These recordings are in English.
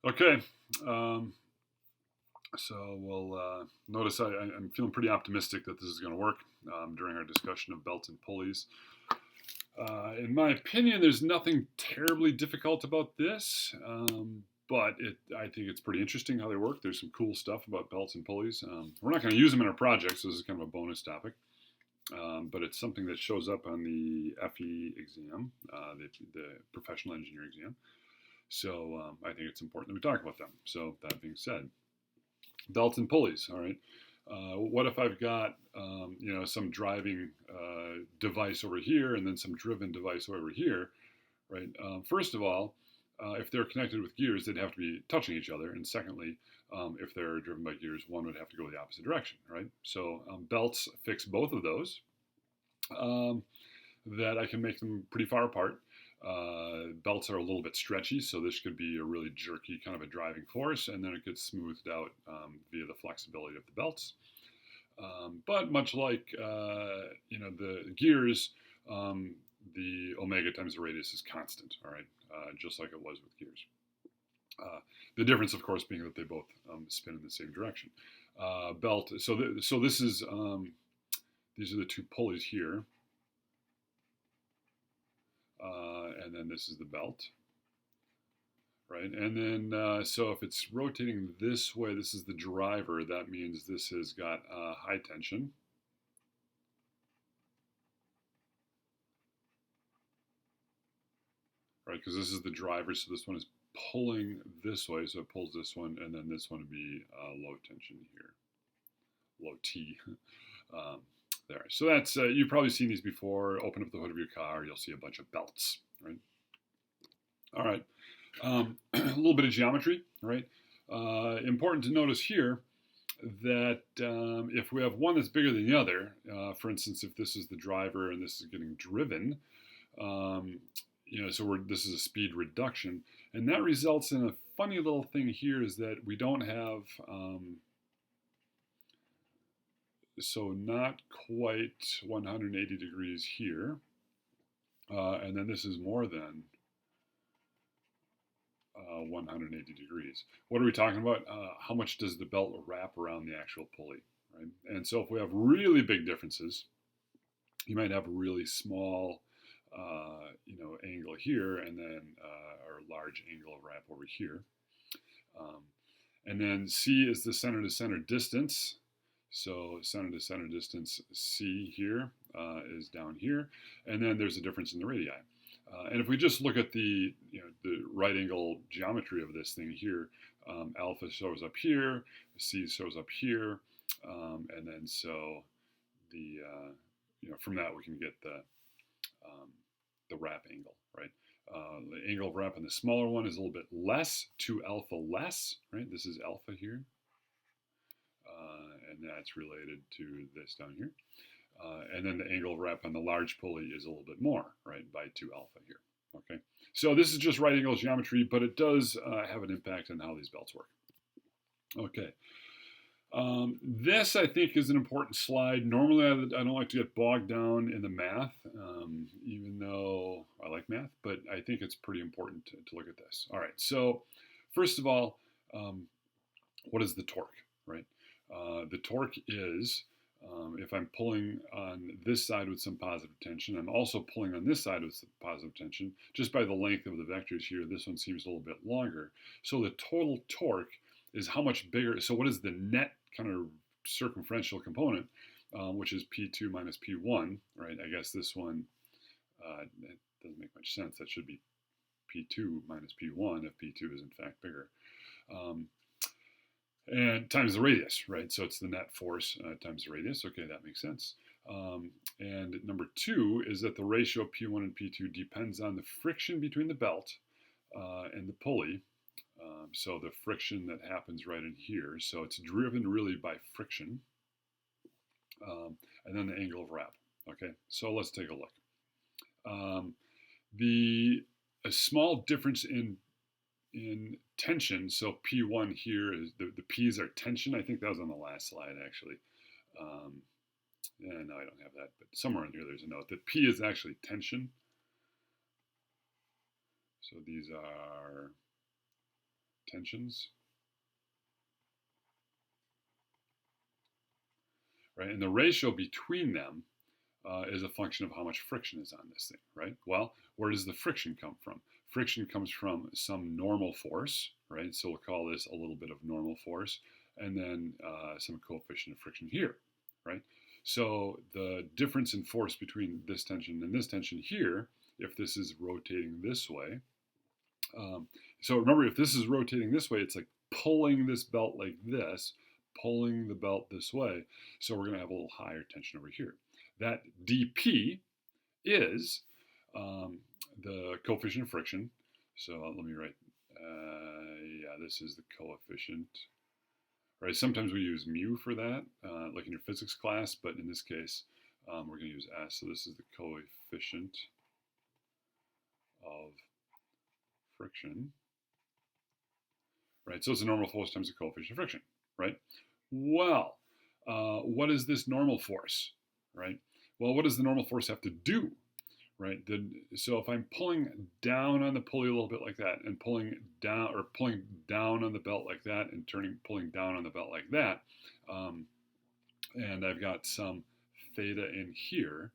Okay, um, so we'll notice I'm feeling pretty optimistic that this is going to work during our discussion of belts and pulleys. In my opinion, there's nothing terribly difficult about this, but I think it's pretty interesting how they work. There's some cool stuff about belts and pulleys. We're not going to use them in our project, so this is kind of a bonus topic. But it's something that shows up on the FE exam, the professional engineer exam. So I think it's important that we talk about them. So that being said, belts and pulleys. All right. What if I've got some driving device over here and then some driven device over here, right? First of all, if they're connected with gears, they'd have to be touching each other. And secondly, if they're driven by gears, one would have to go the opposite direction, right? So belts fix both of those. That I can make them pretty far apart. Belts are a little bit stretchy, so this could be a really jerky kind of a driving force, and then it gets smoothed out via the flexibility of the belts. But much like the gears, the omega times the radius is constant. All right, just like it was with gears. The difference, of course, being that they both spin in the same direction. Belt. So this is these are the two pulleys here. And then this is the belt, right? And then, so if it's rotating this way, this is the driver. That means this has got high tension. Right, because this is the driver, so this one is pulling this way, so it pulls this one, and then this one would be low tension here, low T. There. So that's, you've probably seen these before. Open up the hood of your car, you'll see a bunch of belts, right? All right. A little bit of geometry, right? Important to notice here that if we have one that's bigger than the other, for instance, if this is the driver and this is getting driven, so this is a speed reduction, and that results in a funny little thing here is that we don't have, so not quite 180 degrees here, and then this is more than 180 degrees. What are we talking about? How much does the belt wrap around the actual pulley, right? And so if we have really big differences, you might have a really small, angle here, and then or large angle wrap over here. And then C is the center to center distance. So center to center distance C here is down here, and then there's a difference in the radii. And if we just look at the right angle geometry of this thing here, alpha shows up here, C shows up here, and then so the from that we can get the wrap angle, right? The angle of wrap on the smaller one is a little bit less, 2 alpha less, right? This is alpha here, and that's related to this down here. And then the angle of wrap on the large pulley is a little bit more, right, by 2 alpha here. Okay, so this is just right angle geometry, but it does have an impact on how these belts work. Okay, this I think is an important slide. Normally I don't like to get bogged down in the math, even though I like math, but I think it's pretty important to look at this. All right, so first of all, what is the torque, right? The torque is, if I'm pulling on this side with some positive tension, I'm also pulling on this side with some positive tension. Just by the length of the vectors here, this one seems a little bit longer. So the total torque is how much bigger. So what is the net kind of circumferential component, which is P2 minus P1, right? I guess this one, it doesn't make much sense. That should be P2 minus P1 if P2 is in fact bigger. And times the radius, right? So it's the net force times the radius. Okay, that makes sense. And number 2 is that the ratio of P1 and P2 depends on the friction between the belt and the pulley. So the friction that happens right in here. So it's driven really by friction. And then the angle of wrap. Okay, so let's take a look. A small difference in tension, so P1 here is the P's are tension. I think that was on the last slide actually. No, I don't have that, but somewhere in here there's a note that P is actually tension. So these are tensions, right? And the ratio between them is a function of how much friction is on this thing, right? Well, where does the friction come from? Friction comes from some normal force, right? So we'll call this a little bit of normal force, and then some coefficient of friction here, right? So the difference in force between this tension and this tension here, if this is rotating this way, so remember, if this is rotating this way, it's like pulling this belt like this, pulling the belt this way. So we're going to have a little higher tension over here. That dP is the coefficient of friction. So let me write, yeah, this is the coefficient. Right, sometimes we use mu for that, like in your physics class, but in this case, we're going to use S. So this is the coefficient of friction. Right, so it's a normal force times the coefficient of friction, right? Well, what is this normal force, right? Well, what does the normal force have to do, right? So if I'm pulling down on the pulley a little bit like that, and pulling down on the belt like that, and pulling down on the belt like that, and I've got some theta in here,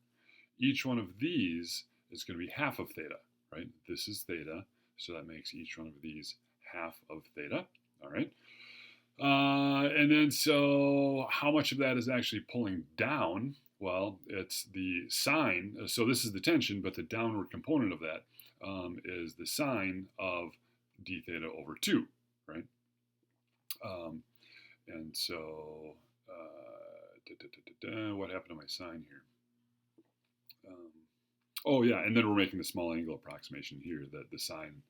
each one of these is going to be half of theta, right? This is theta, so that makes each one of these half of theta, all right? And then so how much of that is actually pulling down? Well, it's the sine. So this is the tension, but the downward component of that is the sine of d theta over 2, right? And so what happened to my sine here? Oh, yeah, and then we're making the small angle approximation here, that the sine.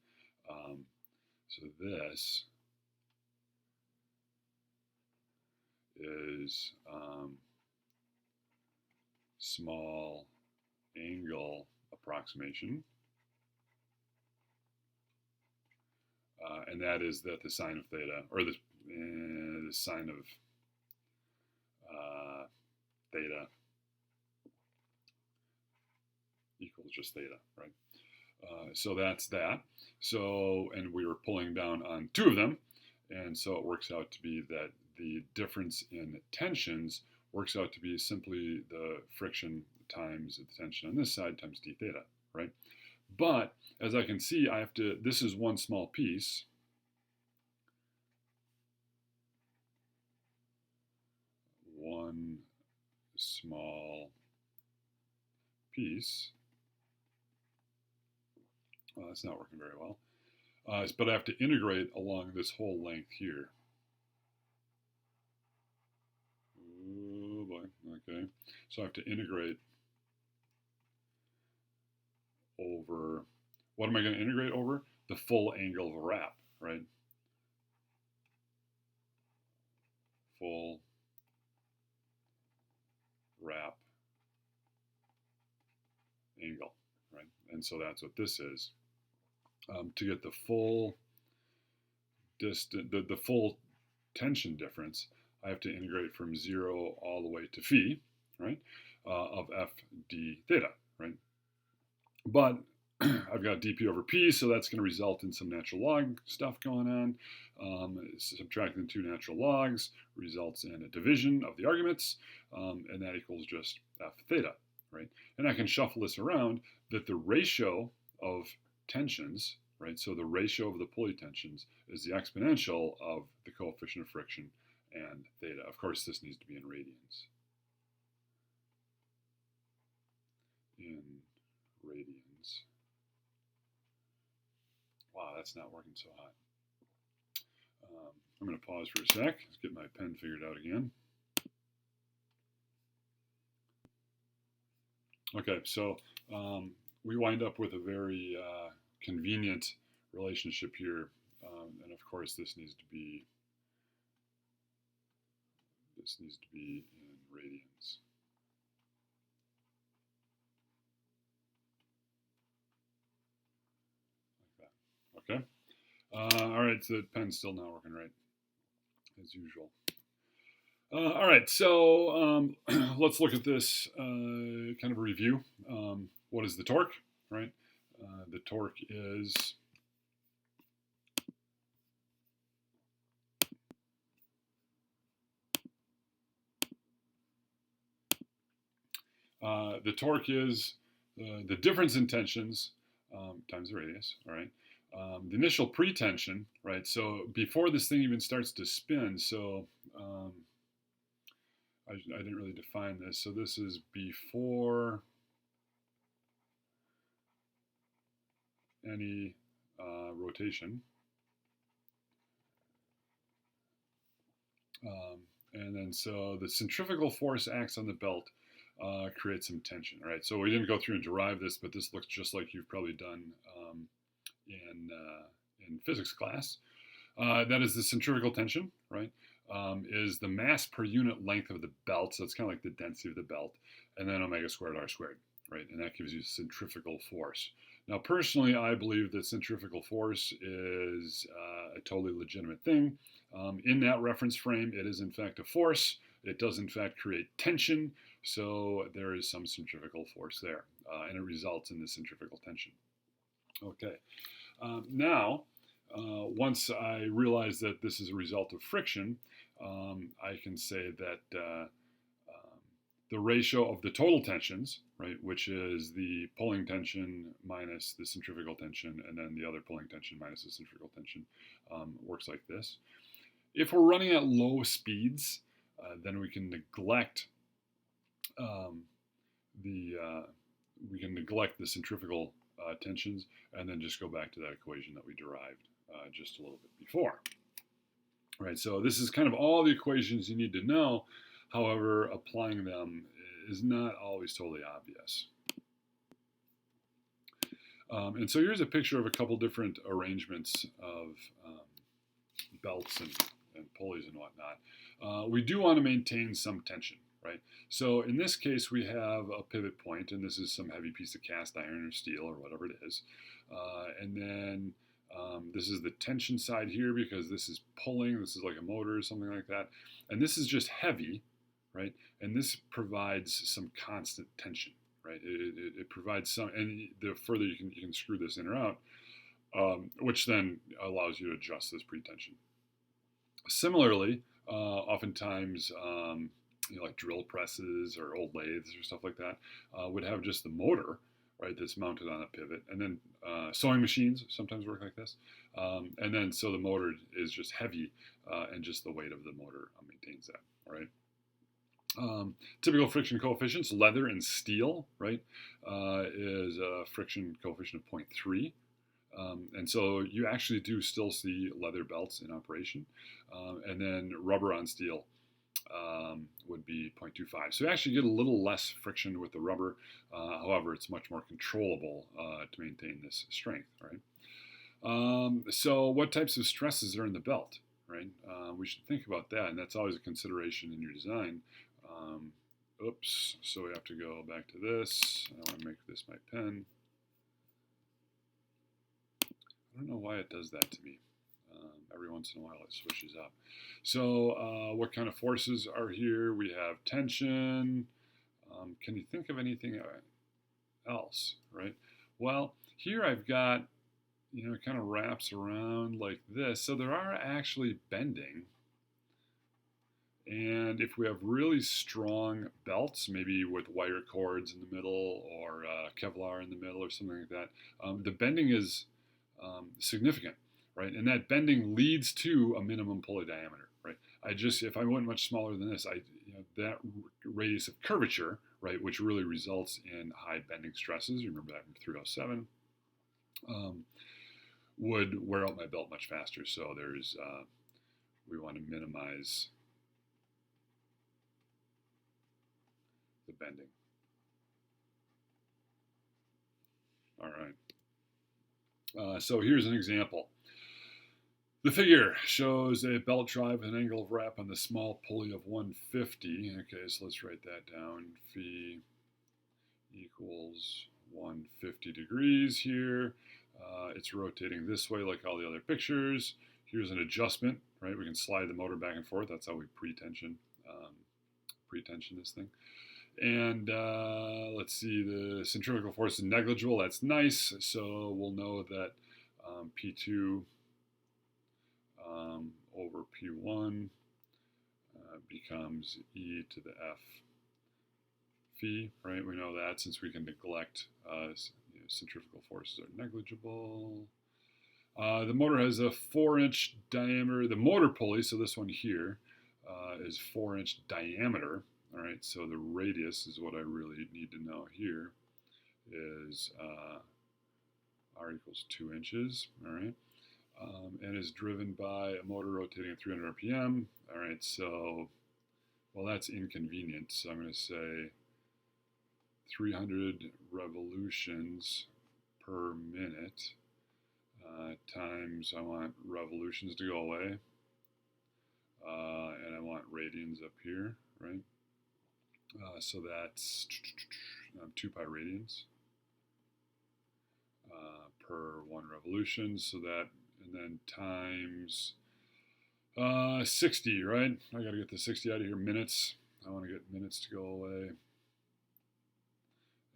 So this is small angle approximation. And that is that the sine of theta, or the sine of theta equals just theta, right? So that's that. So, and we were pulling down on 2 of them, and so it works out to be that the difference in tensions works out to be simply the friction times the tension on this side times d theta, right? But as I can see, I have to, this is one small piece. One small piece. Well, that's not working very well. But I have to integrate along this whole length here. Oh boy, okay. So I have to integrate over, what am I going to integrate over? The full angle of a wrap, right? Full wrap angle, right? And so that's what this is. To get the full distance, the full tension difference, I have to integrate from 0 all the way to phi, right, of f d theta, right? But I've got dp over p, so that's going to result in some natural log stuff going on. Subtracting the 2 natural logs results in a division of the arguments, and that equals just f theta, right? And I can shuffle this around, that the ratio of tensions, right? So the ratio of the pulley tensions is the exponential of the coefficient of friction and theta. Of course, this needs to be in radians. In radians. Wow, that's not working so hot. I'm going to pause for a sec. Let's get my pen figured out again. Okay, so we wind up with a very convenient relationship here, and of course this needs to be in radians. Like that. Okay. All right, so the pen's still not working right, as usual. All right, so let's look at this kind of a review. What is the torque, right? The torque is The torque is the difference in tensions times the radius, all right? The initial pretension, right? So before this thing even starts to spin, so I didn't really define this. So this is before any rotation. And then so the centrifugal force acts on the belt, creates some tension, right? So we didn't go through and derive this, but this looks just like you've probably done in physics class. That is the centrifugal tension, right? Is the mass per unit length of the belt, so it's kind of like the density of the belt, and then omega squared r squared, right? And that gives you centrifugal force. Now, personally, I believe that centrifugal force is a totally legitimate thing. In that reference frame, it is in fact a force. It does in fact create tension, so there is some centrifugal force there, and it results in the centrifugal tension. Okay, now, once I realize that this is a result of friction, I can say that the ratio of the total tensions, right, which is the pulling tension minus the centrifugal tension, and then the other pulling tension minus the centrifugal tension, works like this. If we're running at low speeds, then we can neglect the centrifugal tensions, and then just go back to that equation that we derived just a little bit before. Right, so this is kind of all the equations you need to know. However, applying them is not always totally obvious. And so here's a picture of a couple different arrangements of belts and pulleys and whatnot. We do want to maintain some tension, right? So in this case, we have a pivot point, and this is some heavy piece of cast iron or steel or whatever it is. And then this is the tension side here because this is pulling. This is like a motor or something like that. And this is just heavy, right? And this provides some constant tension, right? It provides some, and the further you can screw this in or out, which then allows you to adjust this pretension. Similarly, oftentimes, like drill presses or old lathes or stuff like that would have just the motor, right, that's mounted on a pivot. And then sewing machines sometimes work like this. And then so the motor is just heavy and just the weight of the motor maintains that, right? Typical friction coefficients, leather and steel, right, is a friction coefficient of 0.3. And so you actually do still see leather belts in operation. And then rubber on steel would be 0.25. So you actually get a little less friction with the rubber. However, it's much more controllable to maintain this strength, right? So what types of stresses are in the belt, right? We should think about that, and that's always a consideration in your design. Oops, so we have to go back to this. I want to make this my pen. I don't know why it does that to me. Every once in a while it switches up. So what kind of forces are here? We have tension. Can you think of anything else, right? Well, here I've got, it kind of wraps around like this. So there are actually bending. And if we have really strong belts, maybe with wire cords in the middle or Kevlar in the middle or something like that, the bending is significant, right? And that bending leads to a minimum pulley diameter, right? If I went much smaller than this, that radius of curvature, right, which really results in high bending stresses, you remember that from 307, would wear out my belt much faster. So we want to minimize the bending. All right. So here's an example. The figure shows a belt drive with an angle of wrap on the small pulley of 150. Okay, so let's write that down. Phi equals 150 degrees here. It's rotating this way like all the other pictures. Here's an adjustment, right? We can slide the motor back and forth. That's how we pretension this thing. And let's see, the centrifugal force is negligible. That's nice. So we'll know that P2 over P1 becomes e to the F phi, right? We know that since we can neglect centrifugal forces are negligible. The motor has a 4-inch diameter. The motor pulley, so this one here, is 4-inch diameter. All right, so the radius is what I really need to know here. Is R equals 2 inches. All right, and is driven by a motor rotating at 300 RPM. All right, so well that's inconvenient. So I'm going to say 300 revolutions per minute. Times, I want revolutions to go away, and I want radians up here, right? So that's 2 pi radians per 1 revolution, so that, and then times 60, right? I got to get the 60 out of here, minutes. I want to get minutes to go away,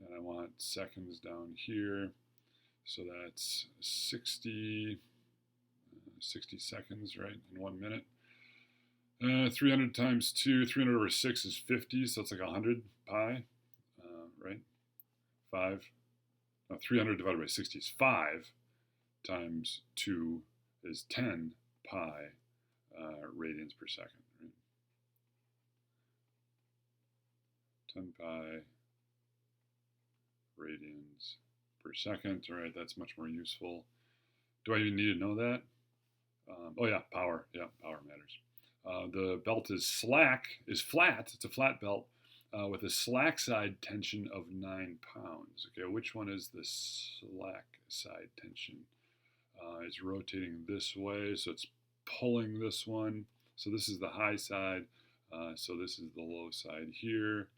and I want seconds down here. So that's 60 seconds, right, in 1 minute. 300 times 2, 300 over 6 is 50, so it's like 100 pi, right? 300 divided by 60 is 5, times 2 is 10 pi radians per second, right? 10 pi radians per second, all right, that's much more useful. Do I even need to know that? Oh yeah, power. Yeah, power matters. The belt is flat. It's a flat belt with a slack side tension of 9 pounds. Okay, which one is the slack side tension? It's rotating this way, so it's pulling this one. So this is the high side. So this is the low side here.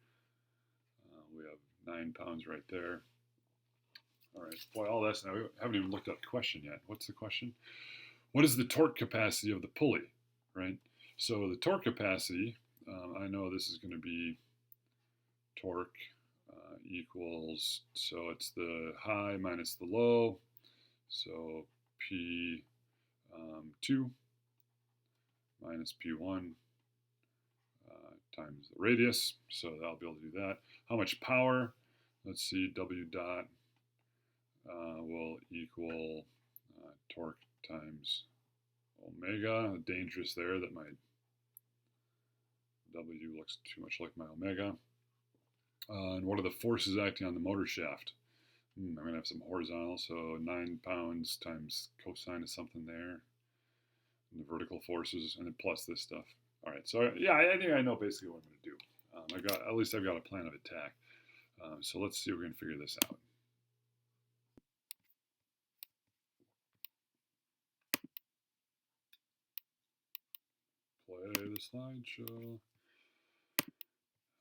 We have 9 pounds right there. All right, boy, all this now. We haven't even looked up the question yet. What's the question? What is the torque capacity of the pulley, right? So the torque capacity, I know this is going to be torque equals, so it's the high minus the low, so P2 minus P1 times the radius, so I'll be able to do that. How much power? Let's see, W dot will equal torque times omega. Dangerous there that my W looks too much like my omega. And what are the forces acting on the motor shaft? I'm going to have some horizontal, so 9 pounds times cosine of something there. And the vertical forces, and then plus this stuff. All right, so yeah, I think I know basically what I'm going to do. At least I've got a plan of attack. So let's see if we can figure this out. Play the slideshow.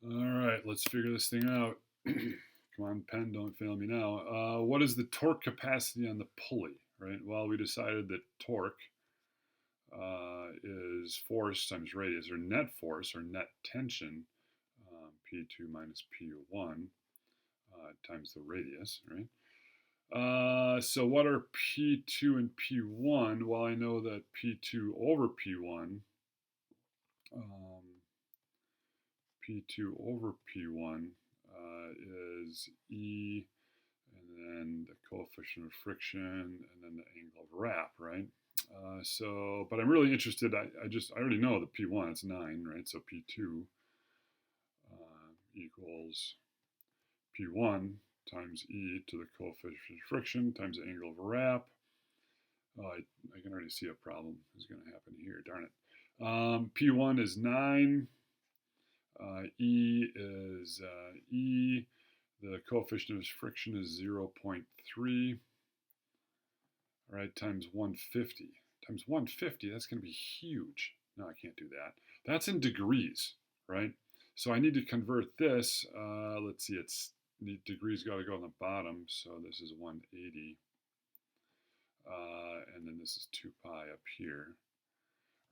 All right, let's figure this thing out. Come on, pen, don't fail me now. What is the torque capacity on the pulley, right? Well, we decided that torque is force times radius, or net force, or net tension, P2 minus P1 times the radius, right? So what are P2 and P1? Well, I know that P2 over P1, P2 over P1 is E, and then the coefficient of friction, and then the angle of wrap, right? But I'm really interested, I already know the P1, it's 9, right? So P2 equals P1 times E to the coefficient of friction times the angle of wrap. Oh, I can already see a problem is going to happen here, darn it. P1 is 9. E is E. The coefficient of friction is 0.3. All right, times 150. Times 150, that's going to be huge. No, I can't do that. That's in degrees, right? So I need to convert this. Let's see, the degrees got to go on the bottom. So this is 180. And then this is 2 pi up here.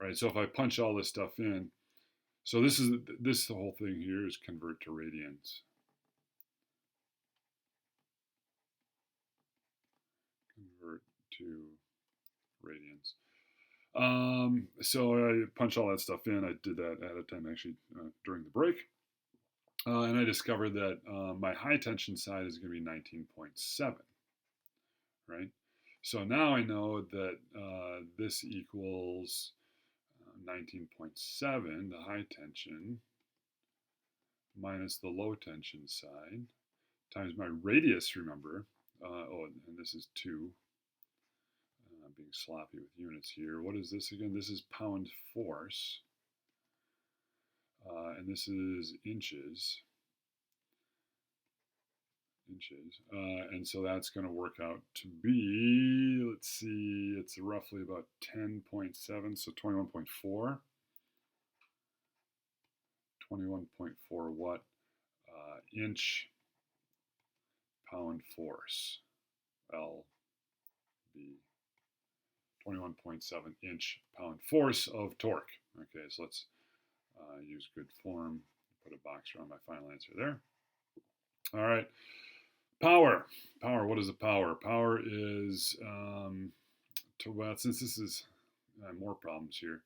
All right, so if I punch all this stuff in, so the whole thing here is convert to radians. Convert to radians. So I punch all that stuff in. I did that ahead of time actually during the break. And I discovered that my high tension side is going to be 19.7, right? So now I know that this equals 19.7, the high tension, minus the low tension side, times my radius, remember. Oh, and this is 2. Being sloppy with units here. What is this again? This is pound force. And this is inches. And so that's going to work out to be, let's see, it's roughly about 10.7, so 21.4. 21.4 what? Inch pound force, LB. 21.7 inch pound force of torque. Okay, so let's use good form. Put a box around my final answer there. All right. Power. Power. What is the power? Power is, well, since this is more problems here.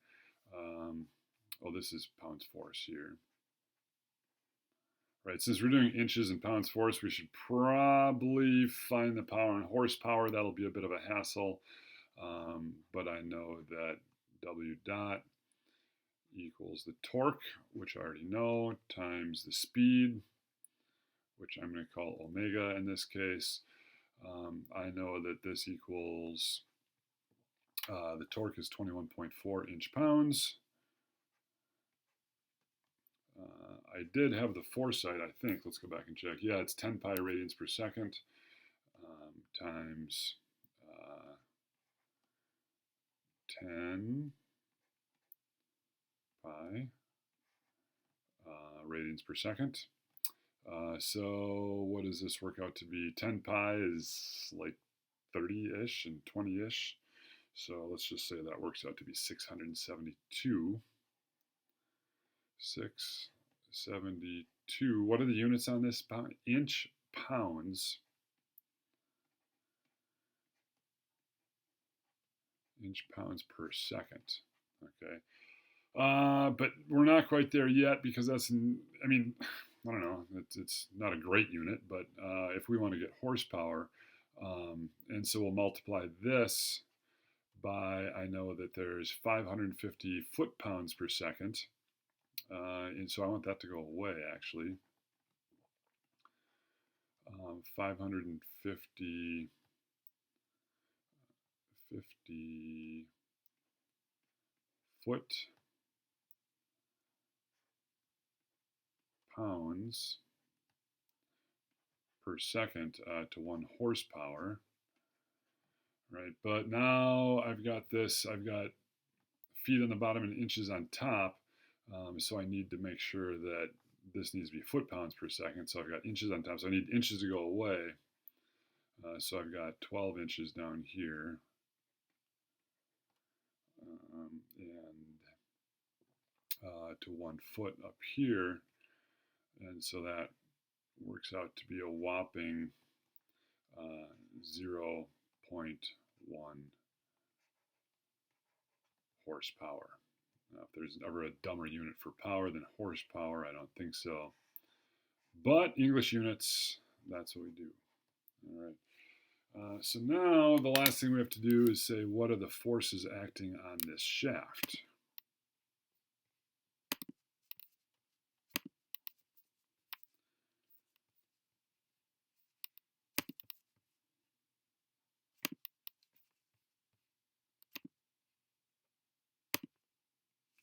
This is pounds force here. Right, since we're doing inches and pounds force, we should probably find the power in horsepower. That'll be a bit of a hassle. But I know that W dot equals the torque, which I already know, times the speed, which I'm going to call omega in this case. I know that this equals, the torque is 21.4 inch-pounds. I did have the foresight, I think. Let's go back and check. Yeah, it's 10 pi radians per second times 10 pi radians per second. So what does this work out to be? 10 pi is like 30-ish and 20-ish. So let's just say that works out to be 672. 672. What are the units on this? Inch pounds. Inch pounds per second. Okay. But we're not quite there yet because that's, I mean, I don't know, it's not a great unit, but if we want to get horsepower, and so we'll multiply this by, I know that there's 550 foot-pounds per second, and so I want that to go away, actually. 550 foot-pounds per second to 1 horsepower, right? But now I've got this, I've got feet on the bottom and inches on top, so I need to make sure that this needs to be foot-pounds per second. So I've got inches on top, so I need inches to go away. So I've got 12 inches down here, and to 1 foot up here, and so that works out to be a whopping 0.1 horsepower. Now, if there's ever a dumber unit for power than horsepower, I don't think so. But English units, that's what we do. All right. So now the last thing we have to do is say, what are the forces acting on this shaft?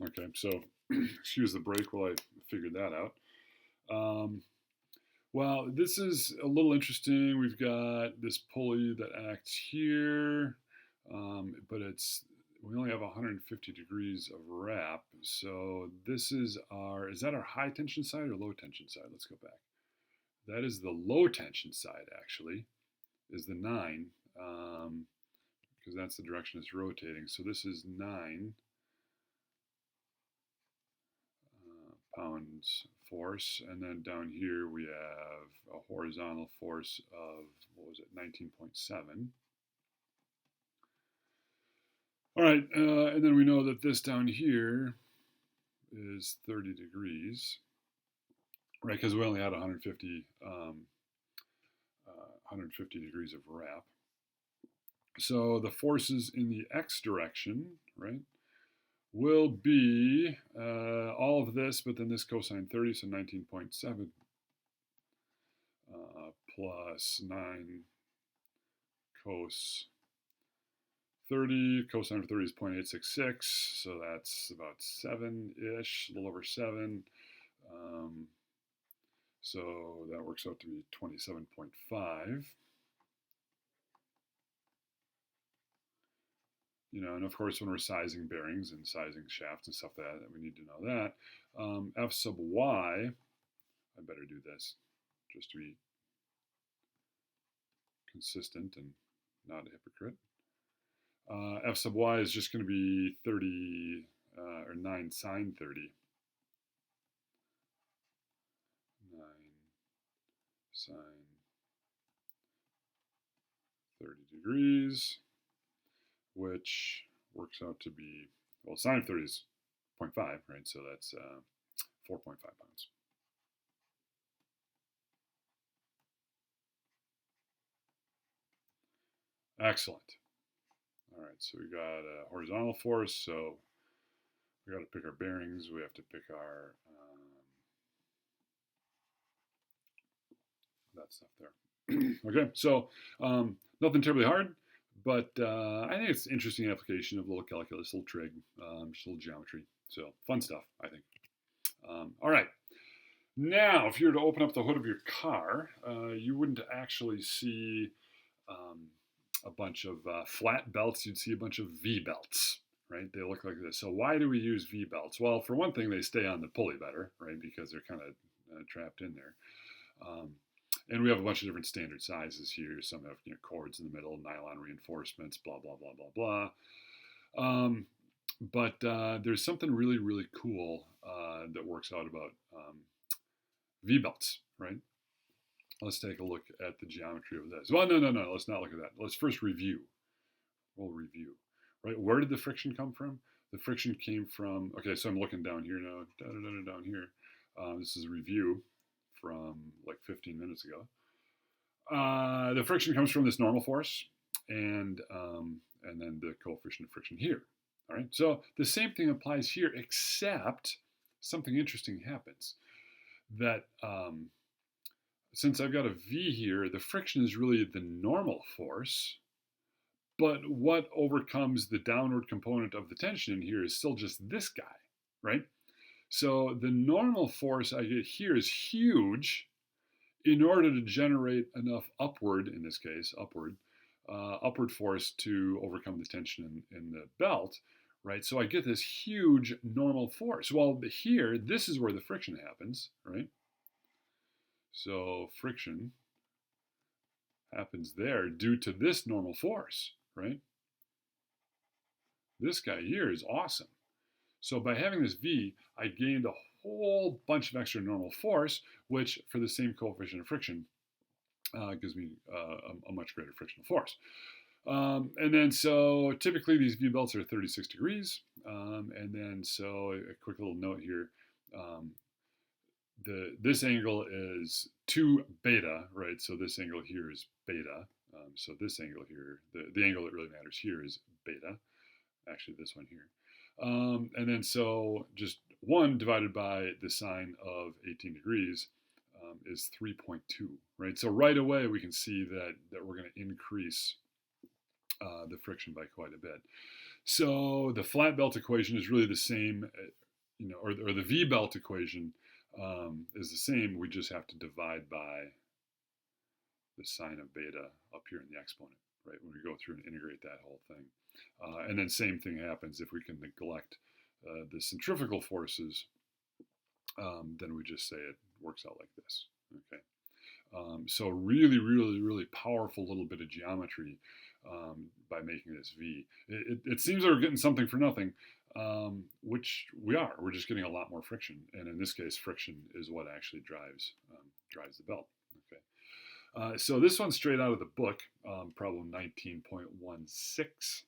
Okay, so excuse the break while I figured that out. Well, this is a little interesting. We've got this pulley that acts here, but we only have 150 degrees of wrap. So this is is that our high tension side or low tension side? Let's go back. That is the low tension side, actually, is the 9, because that's the direction it's rotating. So this is 9 pounds force, and then down here we have a horizontal force of, what was it, 19.7. All right, and then we know that this down here is 30 degrees, right? Because we only had 150 degrees of wrap. So the forces in the x direction, right, will be all of this, but then this cosine 30, so 19.7 plus 9 cos 30. Cosine of 30 is 0.866, so that's about 7-ish, a little over 7. So that works out to be 27.5. And of course, when we're sizing bearings and sizing shafts and stuff like that, we need to know that. F sub y, I better do this just to be consistent and not a hypocrite. F sub y is just going to be 30 or 9 sine 30. 9 sine 30 degrees, which works out to be, well, sine of 30 is 0.5, right? So that's 4.5 pounds. Excellent. All right, so we got a horizontal force, so we got to pick our bearings. We have to pick our that stuff there. Okay, so nothing terribly hard, but I think it's an interesting application of a little calculus, a little trig, just a little geometry. So fun stuff, I think. All right. Now, if you were to open up the hood of your car, you wouldn't actually see a bunch of flat belts. You'd see a bunch of V belts, right? They look like this. So why do we use V belts? Well, for one thing, they stay on the pulley better, right? Because they're kind of trapped in there. And we have a bunch of different standard sizes here. Some have cords in the middle, nylon reinforcements, blah, blah, blah, blah, blah. But there's something really, really cool that works out about V belts, right? Let's take a look at the geometry of this. Well, no. Let's not look at that. Let's first review. We'll review, right? Where did the friction come from? The friction came from, okay, so I'm looking down here now, down here. This is a review from like 15 minutes ago. The friction comes from this normal force and then the coefficient of friction here. All right, so the same thing applies here, except something interesting happens. That since I've got a V here, the friction is really the normal force, but what overcomes the downward component of the tension in here is still just this guy, right? So the normal force I get here is huge in order to generate enough upward, in this case, upward force to overcome the tension in the belt, right? So I get this huge normal force. Well, here, this is where the friction happens, right? So friction happens there due to this normal force, right? This guy here is awesome. So by having this V, I gained a whole bunch of extra normal force, which for the same coefficient of friction gives me a much greater frictional force. And then so typically these V belts are 36 degrees. And then so a quick little note here. This angle is 2 beta, right? So this angle here is beta. So this angle here, the angle that really matters here is beta. Actually, this one here. And then so just 1 divided by the sine of 18 degrees is 3.2, right? So right away we can see that we're going to increase the friction by quite a bit. So the flat belt equation is really the same, or the V belt equation is the same. We just have to divide by the sine of beta up here in the exponent, right? When we go through and integrate that whole thing. And then same thing happens if we can neglect the centrifugal forces, then we just say it works out like this, okay? So really, really, really powerful little bit of geometry by making this V. It seems that we're getting something for nothing, which we are. We're just getting a lot more friction, and in this case, friction is what actually drives the belt. Okay. So this one's straight out of the book, problem 19.16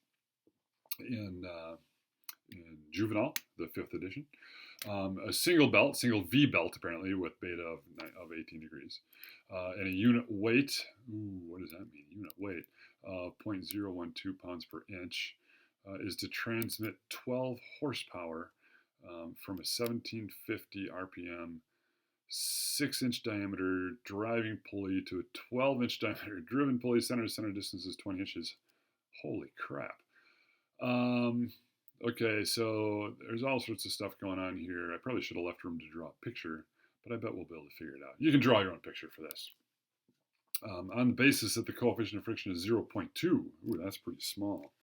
in Juvenile, the 5th edition. A single belt, single V belt apparently, with beta of 18 degrees. And a unit weight, what does that mean? Unit weight, 0.012 pounds per inch, is to transmit 12 horsepower from a 1750 RPM 6-inch diameter driving pulley to a 12-inch diameter driven pulley. Center to center distance is 20 inches. Holy crap. Okay, so there's all sorts of stuff going on here. I probably should have left room to draw a picture, but I bet we'll be able to figure it out. You can draw your own picture for this. On the basis that the coefficient of friction is 0.2. Ooh, that's pretty small.